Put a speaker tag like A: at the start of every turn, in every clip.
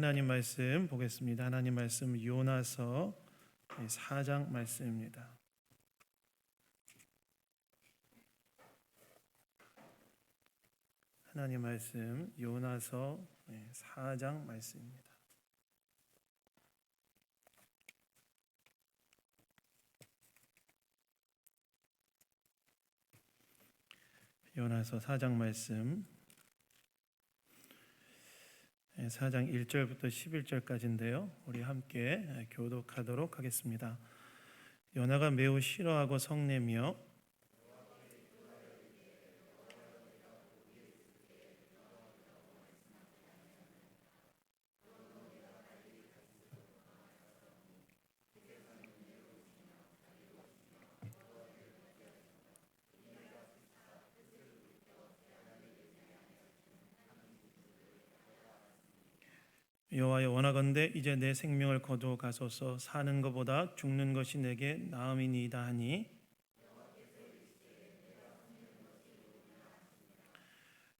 A: 하나님 말씀 보겠습니다. 하나님 말씀 요나서 4장 말씀입니다. 하나님 말씀 요나서 4장 말씀입니다. 요나서 4장 말씀 4장 1절부터 11절까지인데요. 우리 함께 교독하도록 하겠습니다. 요나가 매우 싫어하고 성내며 여호와여, 원하건대 이제 내 생명을 거두어 가소서. 사는 것보다 죽는 것이 내게 나음이니이다 하니,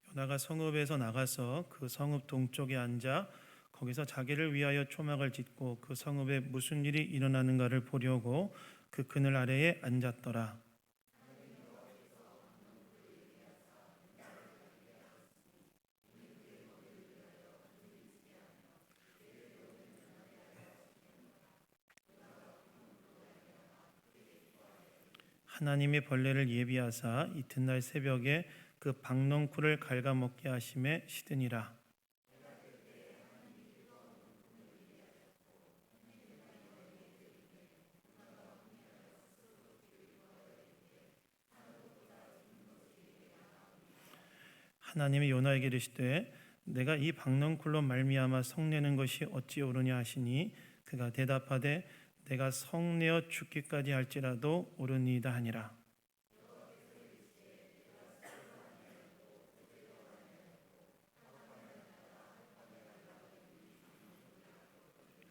A: 요나가 성읍에서 나가서 그 성읍 동쪽에 앉아 거기서 자기를 위하여 초막을 짓고 그 성읍에 무슨 일이 일어나는가를 보려고 그 그늘 아래에 앉았더라. 하나님이 벌레를 예비하사 이튿날 새벽에 그 박넝쿨을 갉아먹게 하심에 시드니라. 하나님이 요나에게 이르시되 내가 이 박넝쿨로 말미암아 성내는 것이 어찌 옳으냐 하시니, 그가 대답하되 내가 성내어 죽기까지 할지라도 옳으니이다 하니라.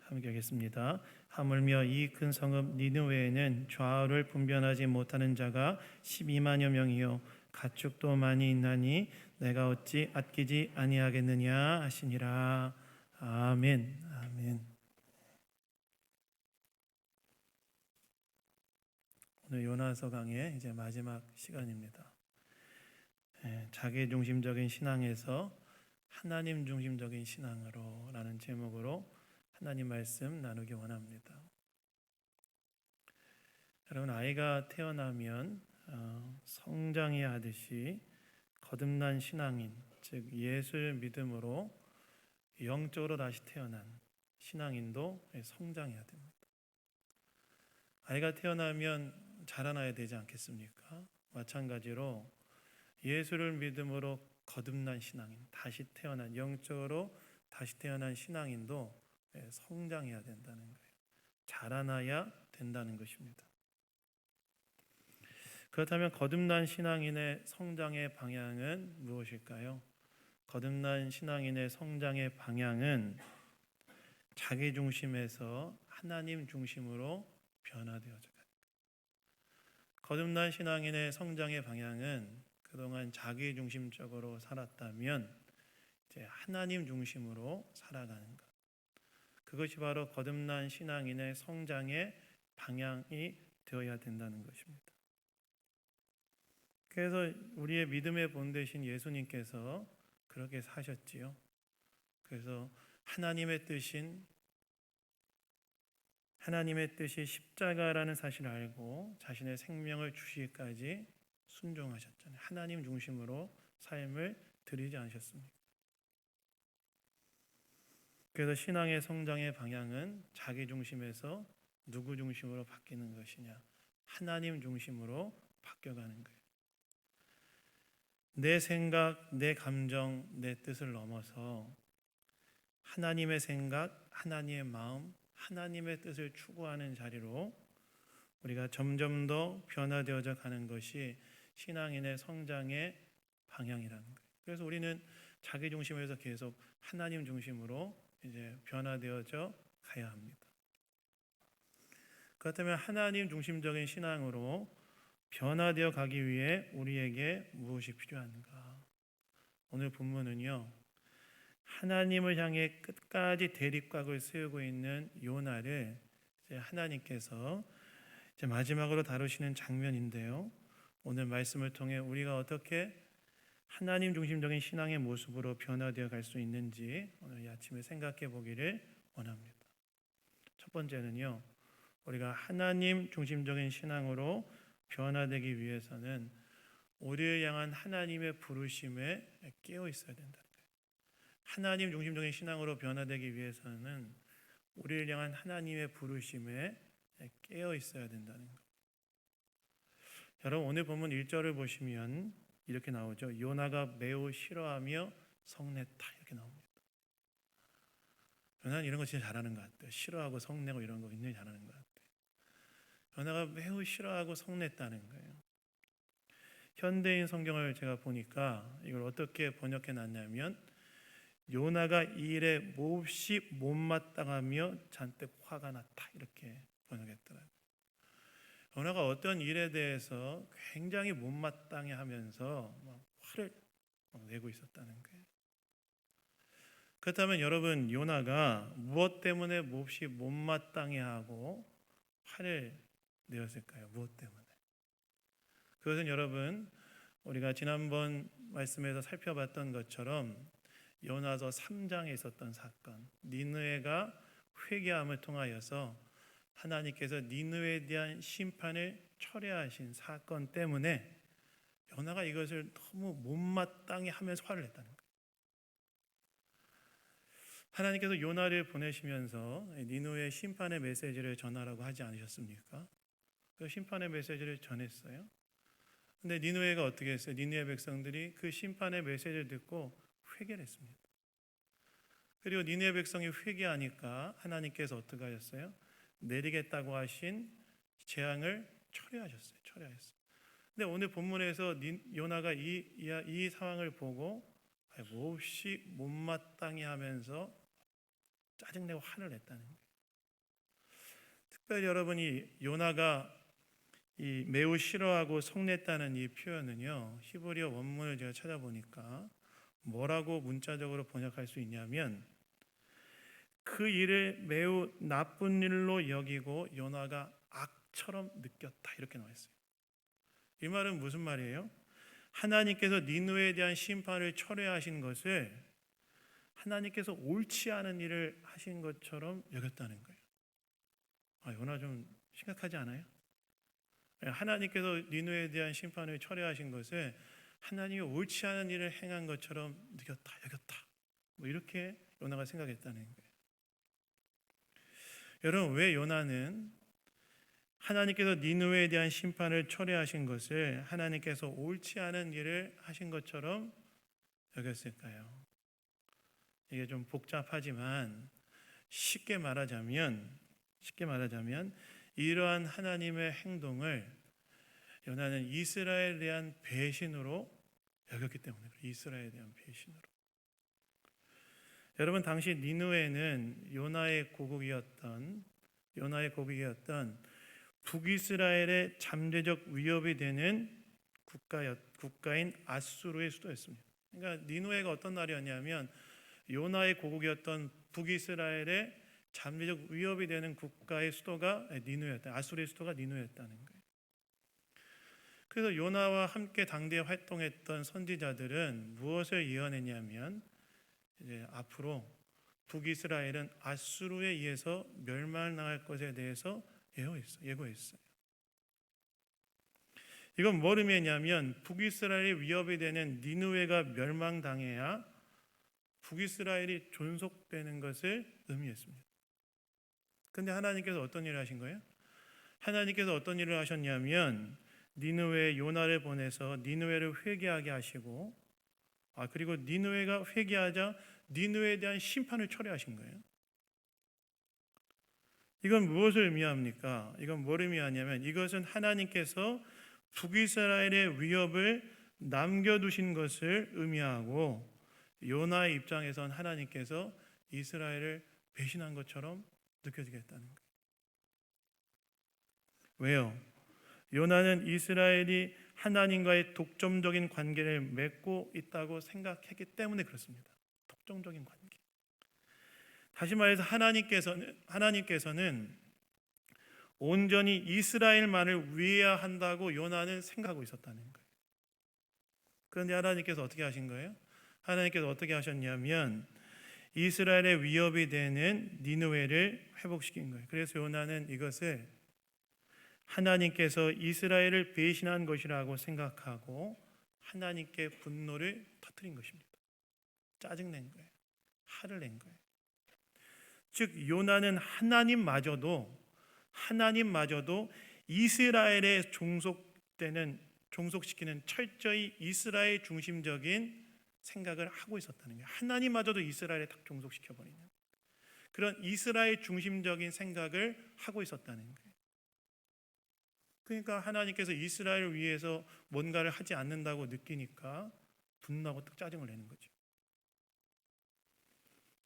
A: 함께 하겠습니다. 하물며 이 큰 성읍 니느웨에는 좌우를 분별하지 못하는 자가 12만여 명이요 가축도 많이 있나니 내가 어찌 아끼지 아니하겠느냐 하시니라. 아멘. 아멘. 오늘 요나서 강의 이제 마지막 시간입니다. 자기 중심적인 신앙에서 하나님 중심적인 신앙으로라는 제목으로 하나님 말씀 나누기 원합니다. 여러분, 아이가 태어나면 성장해야 하듯이 거듭난 신앙인, 즉 예수를 믿음으로 영적으로 다시 태어난 신앙인도 성장해야 됩니다. 아이가 태어나면 자라나야 되지 않겠습니까? 마찬가지로 예수를 믿음으로 거듭난 신앙인, 다시 태어난 영적으로 다시 태어난 신앙인도 성장해야 된다는 거예요. 자라나야 된다는 것입니다. 그렇다면 거듭난 신앙인의 성장의 방향은 무엇일까요? 거듭난 신앙인의 성장의 방향은 자기 중심에서 하나님 중심으로 변화되어져 가는 거예요. 거듭난 신앙인의 성장의 방향은 그동안 자기 중심적으로 살았다면 이제 하나님 중심으로 살아가는 것. 그것이 바로 거듭난 신앙인의 성장의 방향이 되어야 된다는 것입니다. 그래서 우리의 믿음의 본 되신 예수님께서 그렇게 사셨지요. 그래서 하나님의 뜻이 십자가라는 사실을 알고 자신의 생명을 주시기까지 순종하셨잖아요. 하나님 중심으로 삶을 드리지 않으셨습니까? 그래서 신앙의 성장의 방향은 자기 중심에서 누구 중심으로 바뀌는 것이냐? 하나님 중심으로 바뀌어가는 거예요. 내 생각, 내 감정, 내 뜻을 넘어서 하나님의 생각, 하나님의 마음, 하나님의 뜻을 추구하는 자리로 우리가 점점 더 변화되어져 가는 것이 신앙인의 성장의 방향이라는 거예요. 그래서 우리는 자기 중심에서 계속 하나님 중심으로 이제 변화되어져 가야 합니다. 그렇다면 하나님 중심적인 신앙으로 변화되어 가기 위해 우리에게 무엇이 필요한가? 오늘 본문은요, 하나님을 향해 끝까지 대립각을 세우고 있는 요나를 이제 하나님께서 이제 마지막으로 다루시는 장면인데요. 오늘 말씀을 통해 우리가 어떻게 하나님 중심적인 신앙의 모습으로 변화되어 갈 수 있는지 오늘 이 아침에 생각해 보기를 원합니다. 첫 번째는요, 우리가 하나님 중심적인 신앙으로 변화되기 위해서는 우리를 향한 하나님의 부르심에 깨어 있어야 된다는 거예요. 하나님 중심적인 신앙으로 변화되기 위해서는 우리를 향한 하나님의 부르심에 깨어 있어야 된다는 거예요. 여러분, 오늘 본문 1절을 보시면 이렇게 나오죠. 요나가 매우 싫어하며 성냈다, 이렇게 나옵니다. 요나는 이런 거 진짜 잘하는 것 같아요. 싫어하고 성내고 이런 거 굉장히 잘하는 것 같아요. 요나가 매우 싫어하고 성냈다는 거예요. 현대인 성경을 제가 보니까 이걸 어떻게 번역해 놨냐면, 요나가 이 일에 몹시 못마땅하며 잔뜩 화가 났다, 이렇게 번역했더라고요. 요나가 어떤 일에 대해서 굉장히 못마땅해 하면서 막 화를 내고 있었다는 거예요. 그렇다면 여러분, 요나가 무엇 때문에 몹시 못마땅해 하고 화를 내었을까요? 무엇 때문에? 그것은 여러분, 우리가 지난번 말씀에서 살펴봤던 것처럼 요나서 3장에 있었던 사건, 니느웨가 회개함을 통하여서 하나님께서 니느웨에 대한 심판을 철회하신 사건 때문에 요나가 이것을 너무 못마땅해 하면서 화를 냈다는 거예요. 하나님께서 요나를 보내시면서 니느웨의 심판의 메시지를 전하라고 하지 않으셨습니까? 그 심판의 메시지를 전했어요. 근데 니느웨가 어떻게 했어요? 니느웨 백성들이 그 심판의 메시지를 듣고 회개를 했습니다. 그리고 니느웨 백성이 회개하니까 하나님께서 어떻게 하셨어요? 내리겠다고 하신 재앙을 철회하셨어요. 근데 오늘 본문에서 요나가 이 상황을 보고 몹시 못마땅해 하면서 짜증내고 화를 냈다는 거예요. 특별히 여러분이 요나가 이 매우 싫어하고 성냈다는 이 표현은요, 히브리어 원문을 제가 찾아보니까 뭐라고 문자적으로 번역할 수 있냐면, 그 일을 매우 나쁜 일로 여기고 요나가 악처럼 느꼈다, 이렇게 나와 있어요. 이 말은 무슨 말이에요? 하나님께서 니느웨에 대한 심판을 철회하신 것을 하나님께서 옳지 않은 일을 하신 것처럼 여겼다는 거예요. 요나 좀 심각하지 않아요? 하나님께서 니느웨에 대한 심판을 철회하신 것을 하나님이 옳지 않은 일을 행한 것처럼 여겼다. 이렇게 요나가 생각했다는 거예요. 여러분, 왜 요나는 하나님께서 니느웨에 대한 심판을 철회하신 것을 하나님께서 옳지 않은 일을 하신 것처럼 여겼을까요? 이게 좀 복잡하지만 쉽게 말하자면 이러한 하나님의 행동을 요나는 이스라엘에 대한 배신으로 여겼기 때문에 그래요. 이스라엘에 대한 배신으로. 여러분, 당시 니느웨는 요나의 고국이었던 북이스라엘의 잠재적 위협이 되는 국가인 아수르의 수도였습니다. 그러니까 니느웨가 어떤 나라였냐면 요나의 고국이었던 북이스라엘의 잠재적 위협이 되는 국가의 수도가 니느웨였다. 아수르의 수도가 니느웨였다는 거예요. 그래서 요나와 함께 당대에 활동했던 선지자들은 무엇을 예언했냐면, 이제 앞으로 북이스라엘은 아수르에 의해서 멸망당할 것에 대해서 예고했어요. 이건 뭘 의미했냐면, 북이스라엘의 위협이 되는 니느웨가 멸망당해야 북이스라엘이 존속되는 것을 의미했습니다. 근데 하나님께서 어떤 일을 하신 거예요? 하나님께서 어떤 일을 하셨냐면 니느웨에 요나를 보내서 니느웨를 회개하게 하시고, 그리고 니느웨가 회개하자 니느웨에 대한 심판을 철회하신 거예요. 이건 무엇을 의미합니까? 이건 뭘 의미하냐면, 이것은 하나님께서 북이스라엘의 위협을 남겨두신 것을 의미하고, 요나의 입장에선 하나님께서 이스라엘을 배신한 것처럼 느껴지겠다는 거예요. 왜요? 요나는 이스라엘이 하나님과의 독점적인 관계를 맺고 있다고 생각했기 때문에 그렇습니다. 특종적인 관계. 다시 말해서 하나님께서는 온전히 이스라엘만을 위해야 한다고 요나는 생각하고 있었다는 거예요. 그런데 하나님께서 어떻게 하신 거예요? 하나님께서 어떻게 하셨냐면 이스라엘의 위협이 되는 니느웨를 회복시킨 거예요. 그래서 요나는 이것을 하나님께서 이스라엘을 배신한 것이라고 생각하고 하나님께 분노를 터뜨린 것입니다. 짜증낸 거예요. 화를 낸 거예요. 즉 요나는 하나님마저도 이스라엘에 종속시키는 철저히 이스라엘 중심적인 생각을 하고 있었다는 거예요. 하나님마저도 이스라엘에 딱 종속시켜버리는 그런 이스라엘 중심적인 생각을 하고 있었다는 거예요. 그러니까 하나님께서 이스라엘을 위해서 뭔가를 하지 않는다고 느끼니까 분노하고 또 짜증을 내는 거죠.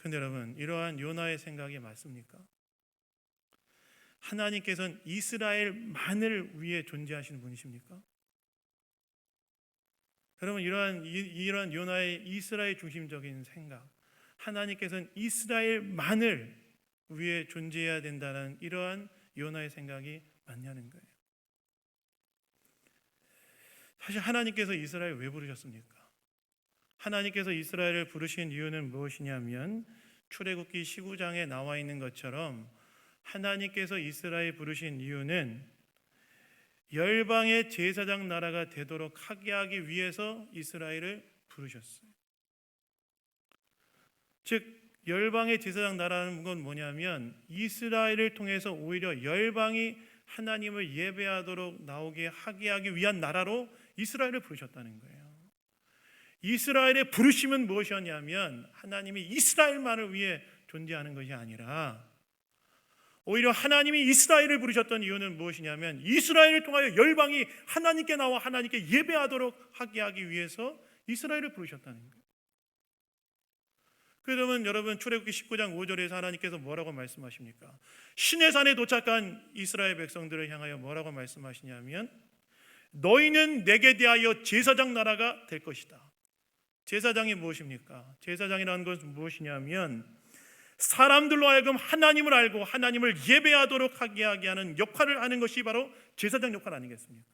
A: 그런데 여러분, 이러한 요나의 생각이 맞습니까? 하나님께서는 이스라엘만을 위해 존재하시는 분이십니까? 여러분, 이러한 요나의 이스라엘 중심적인 생각, 하나님께서는 이스라엘만을 위해 존재해야 된다는 이러한 요나의 생각이 맞냐는 거예요. 사실 하나님께서 이스라엘 왜 부르셨습니까? 하나님께서 이스라엘을 부르신 이유는 무엇이냐면 출애굽기 19장에 나와 있는 것처럼 하나님께서 이스라엘 부르신 이유는 열방의 제사장 나라가 되도록 하게 하기 위해서 이스라엘을 부르셨어요. 즉 열방의 제사장 나라는 건 뭐냐면 이스라엘을 통해서 오히려 열방이 하나님을 예배하도록 나오게 하게 하기 위한 나라로 이스라엘을 부르셨다는 거예요. 이스라엘의 부르심은 무엇이었냐면 하나님이 이스라엘만을 위해 존재하는 것이 아니라 오히려 하나님이 이스라엘을 부르셨던 이유는 무엇이냐면 이스라엘을 통하여 열방이 하나님께 나와 하나님께 예배하도록 하게 하기 위해서 이스라엘을 부르셨다는 거예요. 그러면 여러분 출애굽기 19장 5절에서 하나님께서 뭐라고 말씀하십니까? 시내산에 도착한 이스라엘 백성들을 향하여 뭐라고 말씀하시냐면 너희는 내게 대하여 제사장 나라가 될 것이다. 제사장이 무엇입니까? 제사장이라는 것은 무엇이냐면 사람들로 하여금 하나님을 알고 하나님을 예배하도록 하게 하는 역할을 하는 것이 바로 제사장 역할 아니겠습니까?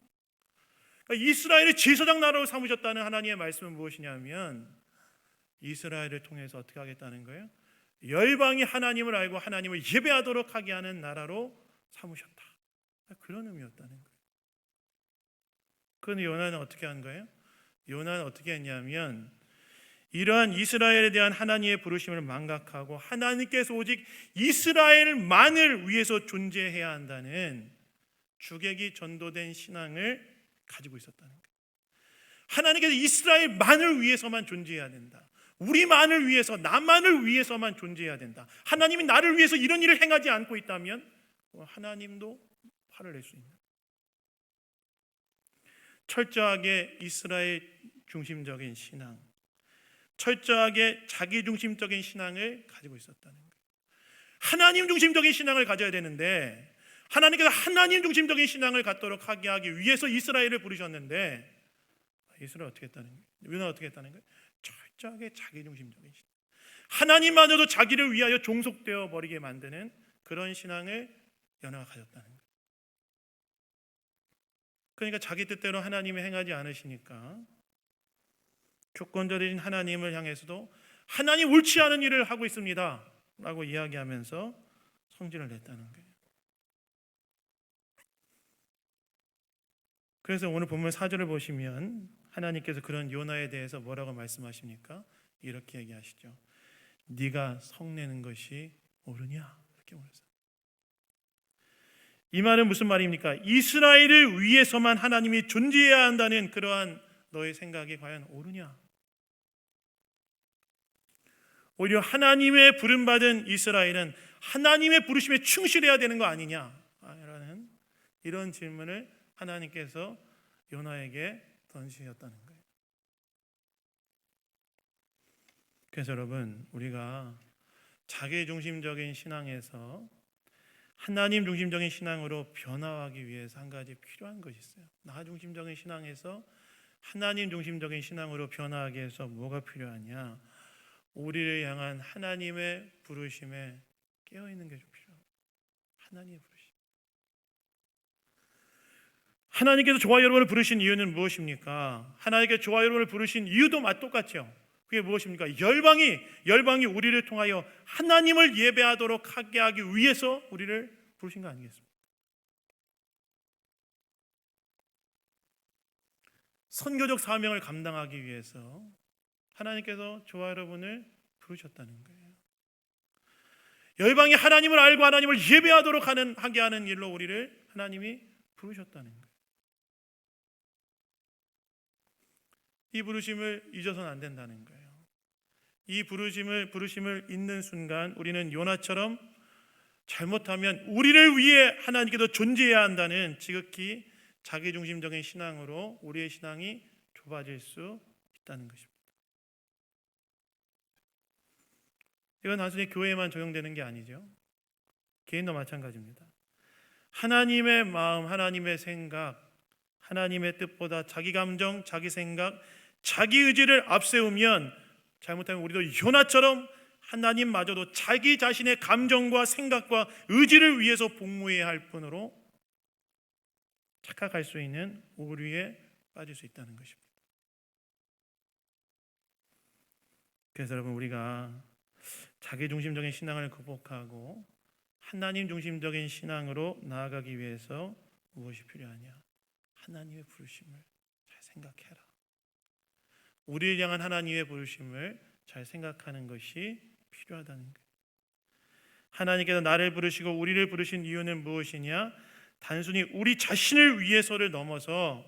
A: 그러니까 이스라엘의 제사장 나라로 삼으셨다는 하나님의 말씀은 무엇이냐면 이스라엘을 통해서 어떻게 하겠다는 거예요? 열방이 하나님을 알고 하나님을 예배하도록 하게 하는 나라로 삼으셨다. 그런 의미였다는 거예요. 그런데 요나는 어떻게 한 거예요? 요나는 어떻게 했냐면 이러한 이스라엘에 대한 하나님의 부르심을 망각하고 하나님께서 오직 이스라엘만을 위해서 존재해야 한다는 주객이 전도된 신앙을 가지고 있었다는 거예요. 하나님께서 이스라엘만을 위해서만 존재해야 된다. 우리만을 위해서, 나만을 위해서만 존재해야 된다. 하나님이 나를 위해서 이런 일을 행하지 않고 있다면 하나님도 화를 낼 수 있는 철저하게 이스라엘 중심적인 신앙, 철저하게 자기 중심적인 신앙을 가지고 있었다는 거예요. 하나님 중심적인 신앙을 가져야 되는데 하나님께서 하나님 중심적인 신앙을 갖도록 하게 하기 위해서 이스라엘을 부르셨는데 이스라엘 어떻게 했다는 거예요? 요나 어떻게 했다는 거예요? 철저하게 자기 중심적인 신앙, 하나님마저도 자기를 위하여 종속되어 버리게 만드는 그런 신앙을 요나가 가졌다는 거예요. 그러니까 자기 뜻대로 하나님이 행하지 않으시니까 주권자이신 하나님을 향해서도 하나님 옳지 않은 일을 하고 있습니다 라고 이야기하면서 성질을 냈다는 거예요. 그래서 오늘 본문 4절을 보시면 하나님께서 그런 요나에 대해서 뭐라고 말씀하십니까? 이렇게 얘기하시죠. 네가 성내는 것이 옳으냐? 이렇게 말했어요. 이 말은 무슨 말입니까? 이스라엘을 위해서만 하나님이 존재해야 한다는 그러한 너의 생각이 과연 옳으냐? 오히려 하나님의 부름받은 이스라엘은 하나님의 부르심에 충실해야 되는 거 아니냐? 라는 이런 질문을 하나님께서 요나에게 던지셨다는 거예요. 그래서 여러분, 우리가 자기중심적인 신앙에서 하나님 중심적인 신앙으로 변화하기 위해서 한 가지 필요한 것이 있어요. 나 중심적인 신앙에서 하나님 중심적인 신앙으로 변화하기 위해서 뭐가 필요하냐? 우리를 향한 하나님의 부르심에 깨어 있는 게 좀 필요합니다. 하나님의 부르심. 하나님께서 저와 여러분을 부르신 이유는 무엇입니까? 하나님께 저와 여러분을 부르신 이유도 똑같죠. 그게 무엇입니까? 열방이 우리를 통하여 하나님을 예배하도록 하게 하기 위해서 우리를 부르신 거 아니겠습니까? 선교적 사명을 감당하기 위해서 하나님께서 저와 여러분을 부르셨다는 거예요. 열방이 하나님을 알고 하나님을 예배하도록 하게 하는 일로 우리를 하나님이 부르셨다는 거예요. 이 부르심을 잊어서는 안 된다는 거예요. 이 부르심을 잊는 순간 우리는 요나처럼 잘못하면 우리를 위해 하나님께서 존재해야 한다는 지극히 자기중심적인 신앙으로 우리의 신앙이 좁아질 수 있다는 것입니다. 이건 단순히 교회에만 적용되는 게 아니죠. 개인도 마찬가지입니다. 하나님의 마음, 하나님의 생각, 하나님의 뜻보다 자기 감정, 자기 생각, 자기 의지를 앞세우면 잘못하면 우리도 요나처럼 하나님마저도 자기 자신의 감정과 생각과 의지를 위해서 복무해야 할 뿐으로 착각할 수 있는 오류에 빠질 수 있다는 것입니다. 그래서 여러분, 우리가 자기중심적인 신앙을 극복하고 하나님 중심적인 신앙으로 나아가기 위해서 무엇이 필요하냐? 하나님의 부르심을 잘 생각해라. 우리를 향한 하나님의 부르심을 잘 생각하는 것이 필요하다는 거예요. 하나님께서 나를 부르시고 우리를 부르신 이유는 무엇이냐? 단순히 우리 자신을 위해서를 넘어서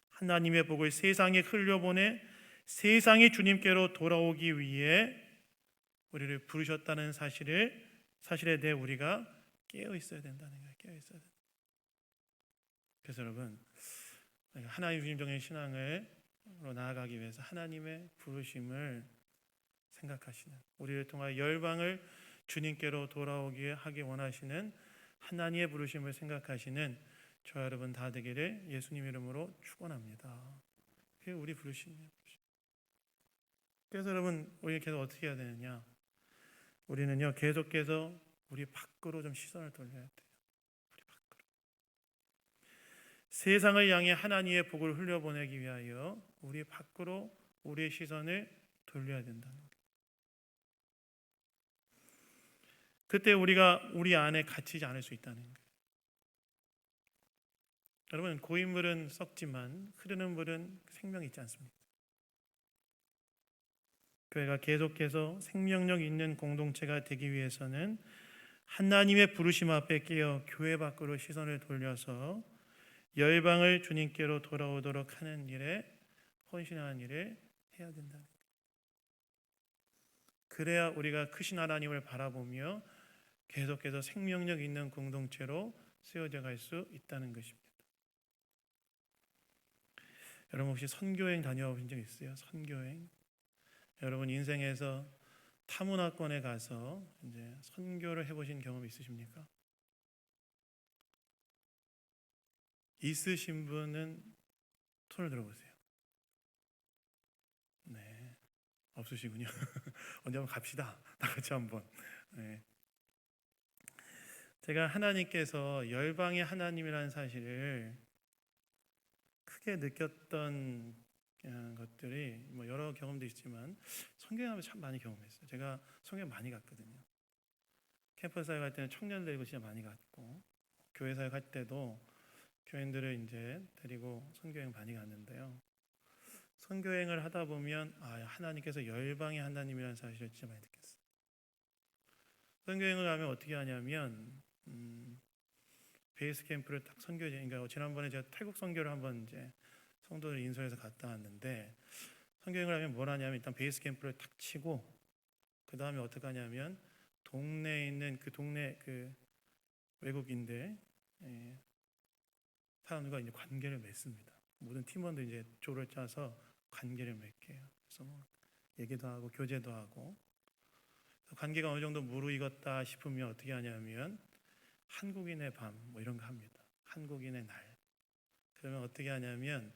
A: 하나님의 복을 세상에 흘려보내 세상이 주님께로 돌아오기 위해 우리를 부르셨다는 사실에 대해 우리가 깨어 있어야 된다는 거예요. 깨어 있어야 된다. 그래서 여러분, 하나님 중심적인 신앙으로 나아가기 위해서 하나님의 부르심을 생각하시는, 우리를 통하여 열방을 주님께로 돌아오게 하기 원하시는 하나님의 부르심을 생각하시는 저와 여러분 다 되기를 예수님 이름으로 축원합니다. 그게 우리 부르심이에요. 그래서 여러분, 우리 계속 어떻게 해야 되느냐? 우리는요, 계속해서 우리 밖으로 좀 시선을 돌려야 돼요. 우리 밖으로. 세상을 향해 하나님의 복을 흘려보내기 위하여 우리 밖으로 우리의 시선을 돌려야 된다는 거예요. 그때 우리가 우리 안에 갇히지 않을 수 있다는 거예요. 여러분, 고인 물은 썩지만 흐르는 물은 생명이 있지 않습니까? 교회가 계속해서 생명력 있는 공동체가 되기 위해서는 하나님의 부르심 앞에 깨어 교회 밖으로 시선을 돌려서 열방을 주님께로 돌아오도록 하는 일에 헌신하는 일을 해야 된다는 거예요. 그래야 우리가 크신 하나님을 바라보며 계속해서 생명력 있는 공동체로 쓰여져 갈 수 있다는 것입니다. 여러분, 혹시 선교행 다녀보신 적 있어요? 선교행? 여러분, 인생에서 타문화권에 가서 이제 선교를 해보신 경험 있으십니까? 있으신 분은 손을 들어보세요. 네, 없으시군요. 언제 한번 갑시다. 다 같이 한번. 네. 제가 하나님께서 열방의 하나님이라는 사실을 크게 느꼈던 것들이 뭐 여러 경험도 있지만 성경하면 참 많이 경험했어요. 제가 성경 많이 갔거든요. 캠퍼스 사역 할 때는 청년 데리고 진짜 많이 갔고, 교회 사역 할 때도 교인들을 이제 데리고 선교여행 많이 갔는데요. 선교여행을 하다 보면 하나님께서 열방의 하나님이라는 사실을 진짜 많이 느꼈어요. 선교여행을 가면 어떻게 하냐면 베이스 캠프를 딱 그러니까 지난번에 제가 태국 선교를 한번 이제 성도들 인솔해서 갔다 왔는데, 선교여행을 하면 뭘 하냐면 일단 베이스 캠프를 탁 치고 그 다음에 어떻게 하냐면 동네에 있는 그 동네 그 외국인들 사람들과 이제 관계를 맺습니다. 모든 팀원들 이제 조를 짜서 관계를 맺게 해요. 그래서 뭐 얘기도 하고 교제도 하고, 관계가 어느 정도 무르익었다 싶으면 어떻게 하냐면 한국인의 밤 뭐 이런 거 합니다. 한국인의 날. 그러면 어떻게 하냐면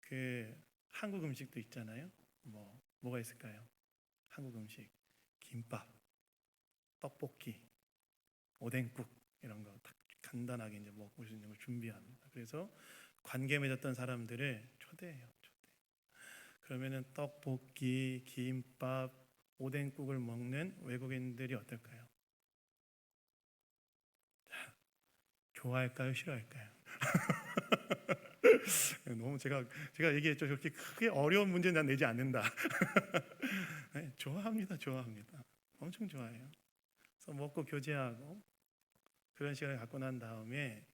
A: 그 한국 음식도 있잖아요. 뭐가 있을까요? 한국 음식, 김밥, 떡볶이, 오뎅국 이런 거 딱 간단하게 이제 먹을 수 있는 걸 준비합니다. 그래서 관계 맺었던 사람들을 초대해요. 그러면은 떡볶이, 김밥, 오뎅국을 먹는 외국인들이 어떨까요? 좋아할까요? 싫어할까요? 너무 제가 얘기했죠. 그렇게 크게 어려운 문제는 난 내지 않는다. 네, 좋아합니다. 좋아합니다. 엄청 좋아해요. 그래서 먹고 교제하고 그런 시간을 갖고 난 다음에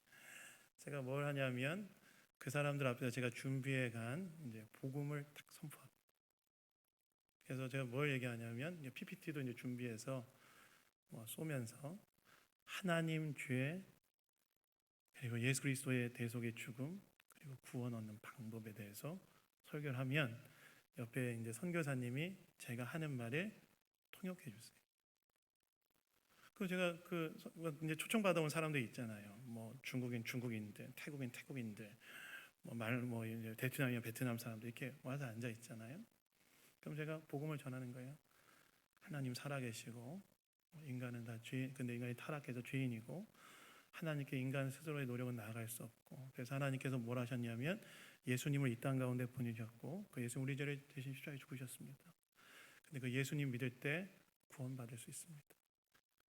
A: 제가 뭘 하냐면 그 사람들 앞에서 제가 준비해 간 이제 복음을 딱 선포합니다. 그래서 제가 뭘 얘기하냐면 이제 PPT도 이제 준비해서 쏘면서 하나님 죄 그리고 예수 그리스도의 대속의 죽음 그리고 구원 얻는 방법에 대해서 설교를 하면 옆에 이제 선교사님이 제가 하는 말을 통역해 주세요. 그 제가 이제 초청 받아온 사람들 있잖아요. 뭐 중국인 중국인들, 태국인 태국인들, 이제 베트남이면 베트남 사람들 이렇게 와서 앉아 있잖아요. 그럼 제가 복음을 전하는 거예요. 하나님 살아계시고 인간은 다 죄인, 근데 인간이 타락해서 죄인이고 하나님께 인간 스스로의 노력은 나아갈 수 없고 그래서 하나님께서 뭘 하셨냐면 예수님을 이 땅 가운데 보내셨고 그 예수 우리 죄를 대신 십자가에 죽으셨습니다. 근데 그 예수님 믿을 때 구원받을 수 있습니다.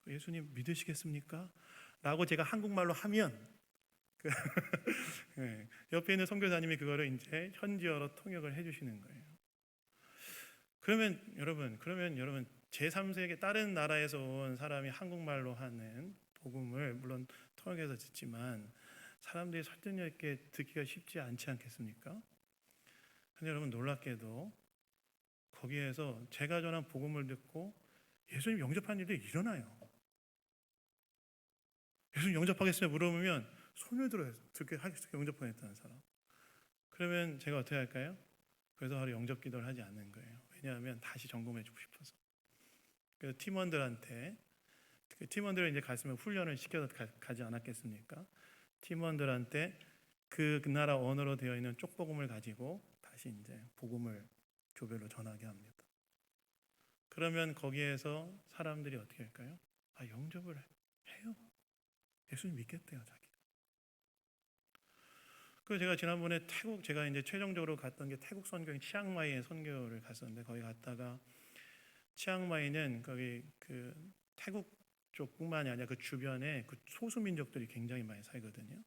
A: 그 예수님 믿으시겠습니까? 라고 제가 한국말로 하면 네, 옆에 있는 선교사님이 그거를 이제 현지어로 통역을 해주시는 거예요. 그러면 여러분 제3세계 다른 나라에서 온 사람이 한국말로 하는 복음을 물론 통역해서 듣지만 사람들이 설득력 있게 듣기가 쉽지 않지 않겠습니까? 근데 여러분 놀랍게도 거기에서 제가 전한 복음을 듣고 예수님 영접하는 일들이 일어나요. 예수님 영접하겠어요? 물어보면 손을 들어요. 듣게 하겠어요? 영접하겠다는 사람. 그러면 제가 어떻게 할까요? 그래서 바로 영접 기도를 하지 않는 거예요. 왜냐하면 다시 점검해 주고 싶어서. 그래서 팀원들을 이제 갔으면 훈련을 시켜서 가지 않았겠습니까? 팀원들한테 그 나라 언어로 되어 있는 쪽복음을 가지고 다시 이제 복음을 교배로 전하게 합니다. 그러면 거기에서 사람들이 어떻게 할까요? 영접을 해요. 예수님 믿겠대요, 자기. 그 제가 지난번에 제가 이제 최종적으로 갔던 게 태국 선교인 치앙마이에 선교를 갔었는데 거기 갔다가 치앙마이는 거기 그 태국 쪽뿐만이 아니라 그 주변에 그 소수 민족들이 굉장히 많이 살거든요.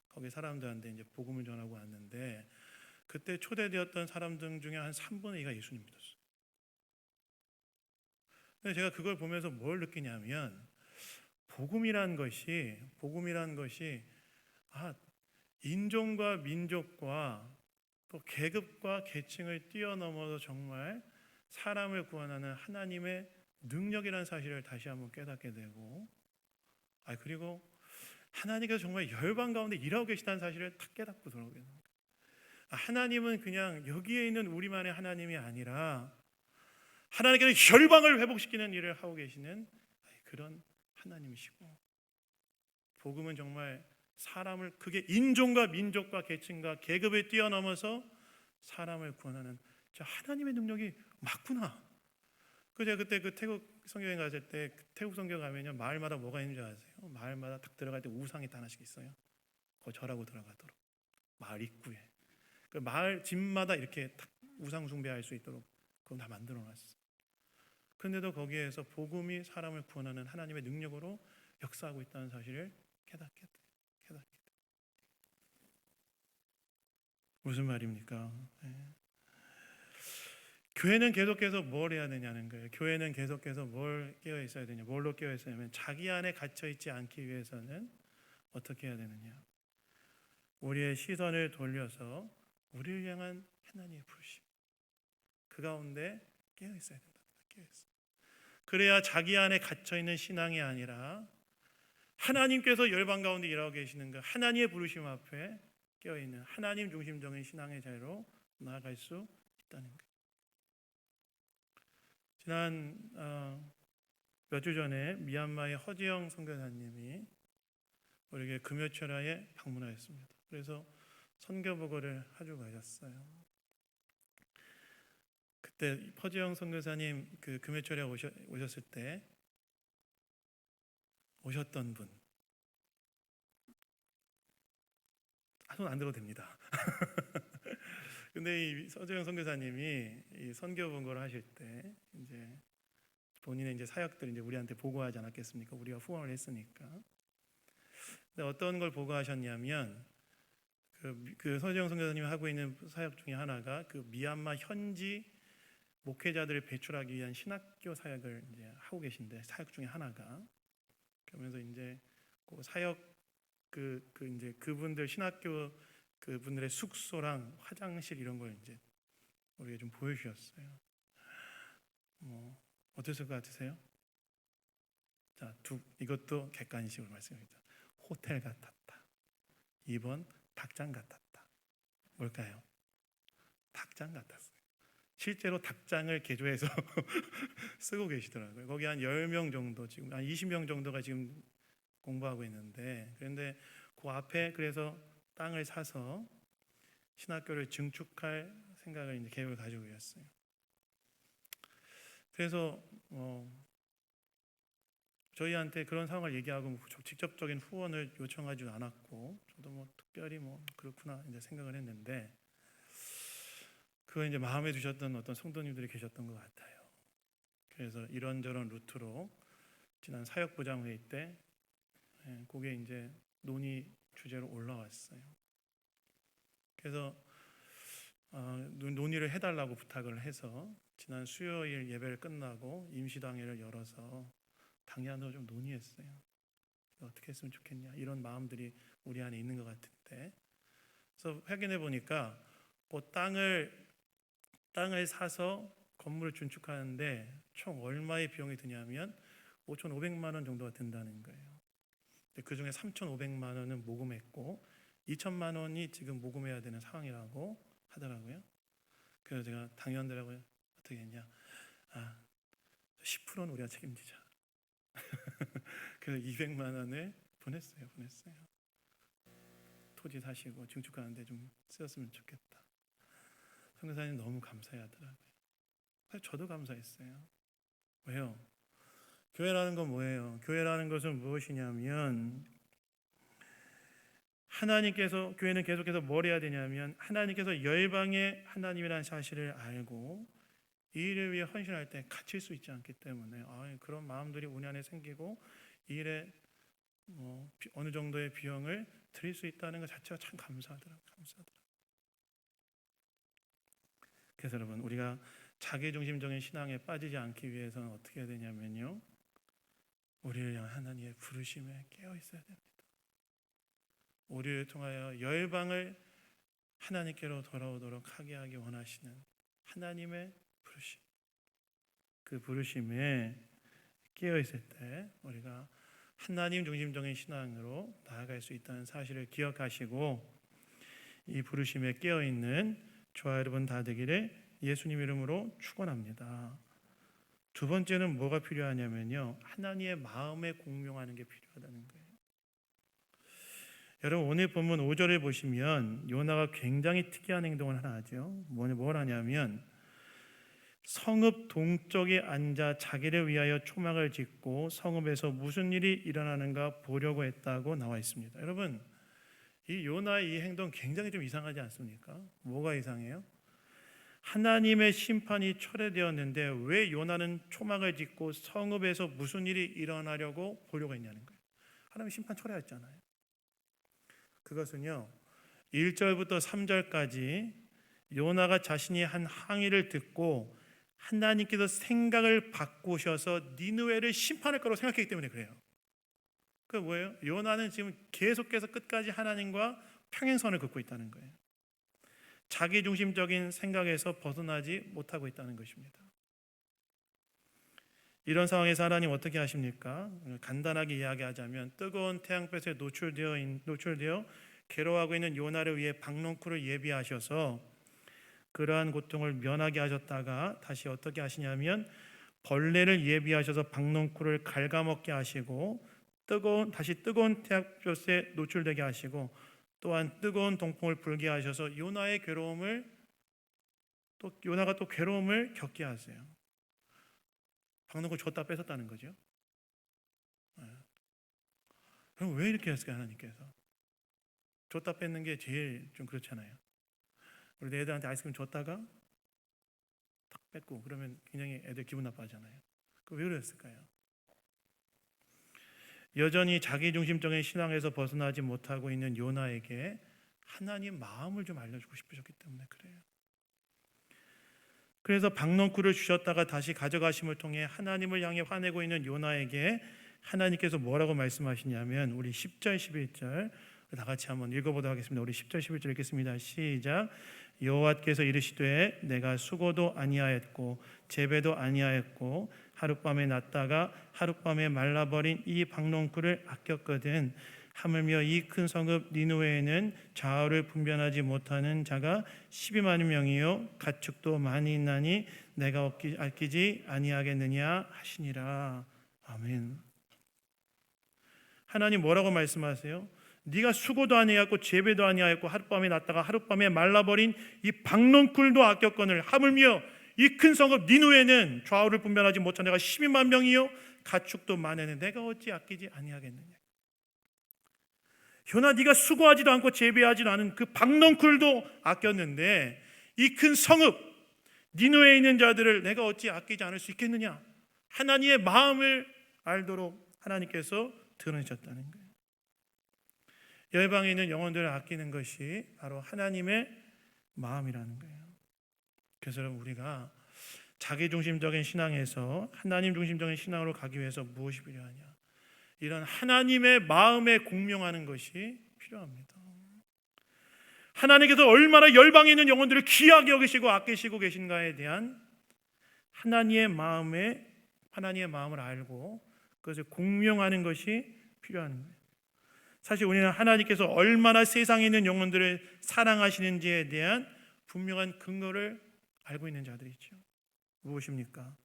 A: 거기 사람들한테 이제 복음을 전하고 왔는데 그때 초대되었던 사람들 중에 한 3분의 2가 예수님 믿었어요. 근데 제가 그걸 보면서 뭘 느끼냐면 복음이란 것이 인종과 민족과 또 계급과 계층을 뛰어넘어서 정말 사람을 구원하는 하나님의 능력이라는 사실을 다시 한번 깨닫게 되고 그리고 하나님께서 정말 열방 가운데 일하고 계시다는 사실을 딱 깨닫고 돌아오게 됩니다. 하나님은 그냥 여기에 있는 우리만의 하나님이 아니라 하나님께서 열방을 회복시키는 일을 하고 계시는 그런 하나님이시고 복음은 정말 사람을 그게 인종과 민족과 계층과 계급을 뛰어넘어서 사람을 구원하는 저 하나님의 능력이 맞구나. 제가 그때 그 태국 선교행 갔을 때 태국 선교 가면요 마을마다 뭐가 있는 줄 아세요? 마을마다 딱 들어갈 때 우상이 하나씩 있어요. 그거 절하고 들어가도록 마을 입구에 그 마을 집마다 이렇게 딱 우상 숭배할 수 있도록 그건 다 만들어놨어요. 그런데도 거기에서 복음이 사람을 구원하는 하나님의 능력으로 역사하고 있다는 사실을 깨닫게 돼요. 무슨 말입니까? 교회는 계속해서 뭘 해야 되냐는 거예요. 교회는 계속해서 뭘 깨어 있어야 되냐? 뭘로 깨어 있어야냐면 자기 안에 갇혀 있지 않기 위해서는 어떻게 해야 되느냐? 우리의 시선을 돌려서 우리를 향한 하나님의 부르심 그 가운데 깨어 있어야 된다. 깨어 있어. 그래야 자기 안에 갇혀 있는 신앙이 아니라 하나님께서 열방 가운데 일하고 계시는 그 하나님의 부르심 앞에 깨어 있는 하나님 중심적인 신앙의 자리로 나아갈 수 있다는 거예요. 지난 몇 주 전에 미얀마의 허지영 선교사님이 우리에게 금요철야에 방문하였습니다. 그래서 선교 보고를 하고 가셨어요. 그때 퍼지영 선교사님 그 금요철에 오셨을 때 오셨던 분, 손 안 들어도 됩니다. 근데 이 서재영 선교사님이 이 선교 본거를 하실 때 이제 본인의 이제 사역들 이제 우리한테 보고하지 않았겠습니까? 우리가 후원을 했으니까. 근데 어떤 걸 보고하셨냐면 그 서재영 선교사님이 하고 있는 사역 중에 하나가 그 미얀마 현지 목회자들을 배출하기 위한 신학교 사역을 이제 하고 계신데 사역 중에 하나가 그러면서 이제 그 사역 이제 그분들 신학교 그분들의 숙소랑 화장실 이런 걸 이제 우리가 좀 보여주셨어요. 뭐 어땠을 것 같으세요? 자, 이것도 객관식으로 말씀드립니다. 호텔 같았다. 2번 닭장 같았다. 뭘까요? 닭장 같았어요. 실제로 닭장을 개조해서 쓰고 계시더라고요. 거기 한 10명 정도 지금 한 20명 정도가 지금 공부하고 있는데 그런데 그 앞에 그래서 땅을 사서 신학교를 증축할 생각을 이제 계획을 가지고 있었어요. 그래서 저희한테 그런 상황을 얘기하고 직접적인 후원을 요청하지 않았고 저도 뭐 특별히 뭐 그렇구나 이제 생각을 했는데 그거 이제 마음에 두셨던 어떤 성도님들이 계셨던 것 같아요. 그래서 이런저런 루트로 지난 사역부장 회의 때 그게 이제 논의 주제로 올라왔어요. 그래서 논의를 해달라고 부탁을 해서 지난 수요일 예배를 끝나고 임시당회를 열어서 당회안으로 좀 논의했어요. 어떻게 했으면 좋겠냐 이런 마음들이 우리 안에 있는 것 같은데 그래서 확인해 보니까 그 땅을 사서 건물을 준축하는데 총 얼마의 비용이 드냐면 5,500만 원 정도가 든다는 거예요. 그 중에 3,500만 원은 모금했고 2천만 원이 지금 모금해야 되는 상황이라고 하더라고요. 그래서 제가 당연들하고 어떻게 했냐, 10%는 우리가 책임지자. 그래서 200만 원을 보냈어요. 토지 사시고 증축하는데 좀 쓰였으면 좋겠다. 선교사님 너무 감사해하더라고요. 저도 감사했어요. 왜요? 교회라는 건 뭐예요? 교회라는 것은 무엇이냐면 교회는 계속해서 뭘 해야 되냐면 하나님께서 열방의 하나님이라는 사실을 알고 이 일을 위해 헌신할 때 갇힐 수 있지 않기 때문에 그런 마음들이 우리 안에 생기고 이 일에 어느 정도의 비용을 드릴 수 있다는 것 자체가 참 감사하더라고요. 그래서 여러분 우리가 자기중심적인 신앙에 빠지지 않기 위해서는 어떻게 해야 되냐면요, 우리를 향한 하나님의 부르심에 깨어 있어야 됩니다. 우리를 통하여 열방을 하나님께로 돌아오도록 하게 하기 원하시는 하나님의 부르심, 그 부르심에 깨어 있을 때 우리가 하나님 중심적인 신앙으로 나아갈 수 있다는 사실을 기억하시고 이 부르심에 깨어 있는 저와 여러분 다 되기를 예수님 이름으로 축원합니다. 두 번째는 뭐가 필요하냐면요, 하나님의 마음에 공명하는 게 필요하다는 거예요. 여러분 오늘 본문 5절을 보시면 요나가 굉장히 특이한 행동을 하나 하죠. 뭘 하냐면 성읍 동쪽에 앉아 자기를 위하여 초막을 짓고 성읍에서 무슨 일이 일어나는가 보려고 했다고 나와 있습니다. 여러분 이 요나의 이 행동 굉장히 좀 이상하지 않습니까? 뭐가 이상해요? 하나님의 심판이 철회되었는데 왜 요나는 초막을 짓고 성읍에서 무슨 일이 일어나려고 보려고 했냐는 거예요. 하나님 심판 철회했잖아요. 그것은요 1절부터 3절까지 요나가 자신이 한 항의를 듣고 하나님께서 생각을 바꾸셔서 니느웨를 심판할 거라고 생각했기 때문에 그래요. 그 뭐예요? 요나는 지금 계속해서 끝까지 하나님과 평행선을 긋고 있다는 거예요. 자기중심적인 생각에서 벗어나지 못하고 있다는 것입니다. 이런 상황에서 하나님 어떻게 하십니까? 간단하게 이야기하자면 뜨거운 태양볕에 노출되어 괴로워하고 있는 요나를 위해 박농쿨을 예비하셔서 그러한 고통을 면하게 하셨다가 다시 어떻게 하시냐면 벌레를 예비하셔서 박농쿨을 갉아먹게 하시고 다시 뜨거운 태양볕에 노출되게 하시고 또한 뜨거운 동풍을 불게 하셔서 요나의 괴로움을 또 요나가 또 괴로움을 겪게 하세요. 박농쿨 줬다 뺏었다는 거죠. 그럼 왜 이렇게 했을까요? 하나님께서 줬다 뺏는 게 제일 좀 그렇잖아요. 우리 애들한테 아이스크림 줬다가 탁 뺏고 그러면 굉장히 애들 기분 나빠하잖아요. 왜 그랬을까요? 여전히 자기중심적인 신앙에서 벗어나지 못하고 있는 요나에게 하나님 마음을 좀 알려주고 싶으셨기 때문에 그래요. 그래서 박넝쿨을 주셨다가 다시 가져가심을 통해 하나님을 향해 화내고 있는 요나에게 하나님께서 뭐라고 말씀하시냐면 우리 10절 11절 다 같이 한번 읽어보도록 하겠습니다. 우리 10절 11절 읽겠습니다. 시작. 여호와께서 이르시되 내가 수고도 아니하였고 재배도 아니하였고 하룻밤에 났다가 하룻밤에 말라버린 이 박농쿨을 아꼈거든. 하물며 이 큰 성읍 니느웨에는 좌우를 분별하지 못하는 자가 12만 명이요 가축도 많이 있나니 내가 아끼지 아니하겠느냐 하시니라. 아멘. 하나님 뭐라고 말씀하세요? 네가 수고도 아니하였고 재배도 아니하였고 하룻밤에 났다가 하룻밤에 말라버린 이 박농쿨도 아꼈거늘 하물며 이 큰 성읍 니느웨는 좌우를 분별하지 못한 자가 12만 명이요 가축도 많으니 내가 어찌 아끼지 아니하겠느냐. 요나 네가 수고하지도 않고 재배하지도 않은 그 박농쿨도 아꼈는데 이 큰 성읍 니느웨에 있는 자들을 내가 어찌 아끼지 않을 수 있겠느냐. 하나님의 마음을 알도록 하나님께서 드러내셨다는 거예요. 열방에 있는 영혼들을 아끼는 것이 바로 하나님의 마음이라는 거예요. 그래서 여러분 우리가 자기중심적인 신앙에서 하나님 중심적인 신앙으로 가기 위해서 무엇이 필요하냐? 이런 하나님의 마음에 공명하는 것이 필요합니다. 하나님께서 얼마나 열방에 있는 영혼들을 귀하게 여기시고 아끼시고 계신가에 대한 하나님의 마음을 알고 그것을 공명하는 것이 필요한 거예요. 사실 우리는 하나님께서 얼마나 세상에 있는 영혼들을 사랑하시는지에 대한 분명한 근거를 알고 있는 자들이죠. 무엇입니까?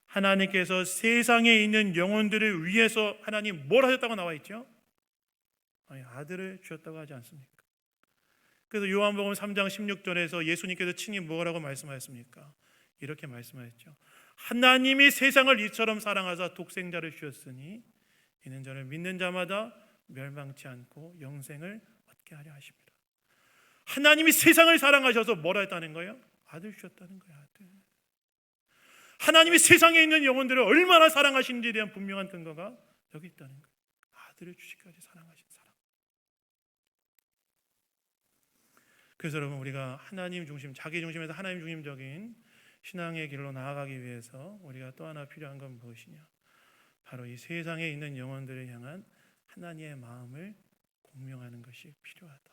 A: 하나님께서 세상에 있는 영혼들을 위해서 하나님 뭘 하셨다고 나와 있죠? 아니, 아들을 주셨다고 하지 않습니까? 그래서 요한복음 3장 16절에서 예수님께서 친히 뭐라고 말씀하셨습니까? 이렇게 말씀하셨죠. 하나님이 세상을 이처럼 사랑하사 독생자를 주셨으니 이는 저를 믿는 자마다 멸망치 않고 영생을 얻게 하려 하십니다. 하나님이 세상을 사랑하셔서 뭐라 했다는 거예요? 아들 주셨다는 거예요. 아들. 하나님이 세상에 있는 영혼들을 얼마나 사랑하시는지에 대한 분명한 근거가 여기 있다는 거예요. 아들을 주시기까지 사랑하신 사랑. 그래서 여러분 우리가 하나님 중심, 자기 중심에서 하나님 중심적인 신앙의 길로 나아가기 위해서 우리가 또 하나 필요한 건 무엇이냐? 바로 이 세상에 있는 영혼들을 향한 하나님의 마음을 공명하는 것이 필요하다.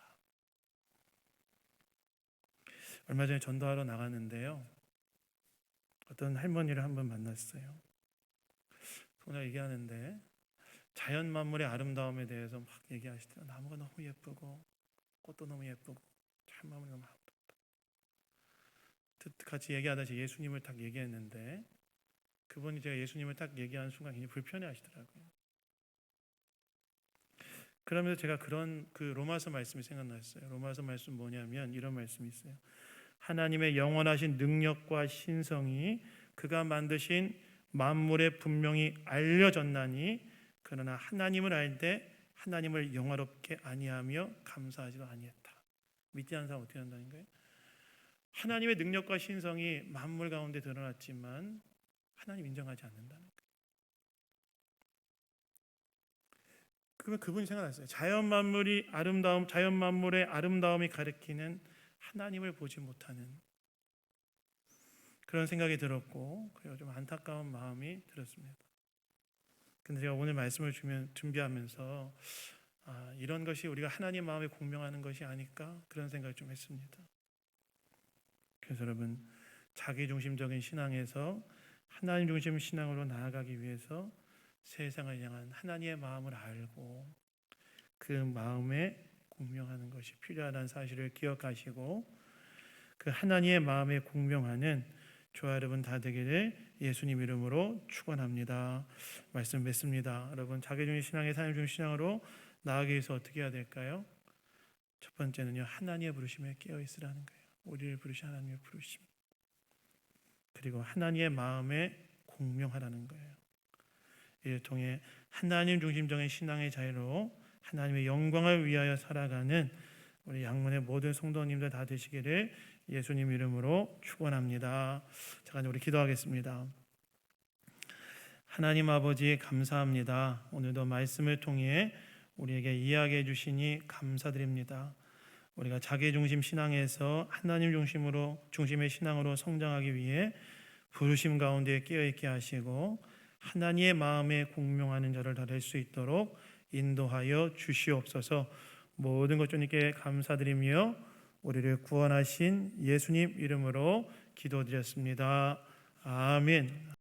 A: 얼마 전에 전도하러 나갔는데요. 어떤 할머니를 한번 만났어요. 오늘 얘기하는데 자연 만물의 아름다움에 대해서 막 얘기하시더라고요. 나무가 너무 예쁘고 꽃도 너무 예쁘고 자연 만물이 너무 아름답다. 같이 얘기하다 예수님을 딱 얘기했는데 그분이 제가 예수님을 딱 얘기하는 순간 굉장히 불편해하시더라고요. 그러면서 제가 그 로마서 말씀이 생각났어요. 로마서 말씀 뭐냐면 이런 말씀이 있어요. 하나님의 영원하신 능력과 신성이 그가 만드신 만물에 분명히 알려졌나니 그러나 하나님을 알 때 하나님을 영화롭게 아니하며 감사하지도 아니했다. 믿지 않는 사람 어떻게 한다는 거예요? 하나님의 능력과 신성이 만물 가운데 드러났지만 하나님 인정하지 않는다는 거예요. 그러면 그분이 생각났어요. 자연 만물의 아름다움이 가리키는 하나님을 보지 못하는 그런 생각이 들었고 그리고 좀 안타까운 마음이 들었습니다. 근데 제가 오늘 말씀을 준비하면서 이런 것이 우리가 하나님 마음에 공명하는 것이 아닐까 그런 생각을 좀 했습니다. 그래서 여러분 자기중심적인 신앙에서 하나님 중심 신앙으로 나아가기 위해서 세상을 향한 하나님의 마음을 알고 그 마음에 공명하는 것이 필요하다는 사실을 기억하시고 그 하나님의 마음에 공명하는 저와 여러분 다 되기를 예수님 이름으로 축원합니다. 말씀 맺습니다. 여러분 자기중심 신앙의 하나님 중심 신앙으로 나아가기 위해서 어떻게 해야 될까요? 첫 번째는요 하나님의 부르심에 깨어 있으라는 거예요. 우리를 부르신 하나님의 부르심. 그리고 하나님의 마음에 공명하라는 거예요. 이를 통해 하나님 중심적인 신앙의 자유로 하나님의 영광을 위하여 살아가는 우리 양문의 모든 성도님들 다 되시기를 예수님 이름으로 축원합니다. 자, 우리 기도하겠습니다. 하나님 아버지 감사합니다. 오늘도 말씀을 통해 우리에게 이야기해 주시니 감사드립니다. 우리가 자기 중심 신앙에서 하나님 중심의 신앙으로 성장하기 위해 부르심 가운데 깨어 있게 하시고 하나님의 마음에 공명하는 자를 다 될 수 있도록 인도하여 주시옵소서. 모든 것 주님께 감사드리며 우리를 구원하신 예수님 이름으로 기도드렸습니다. 아멘.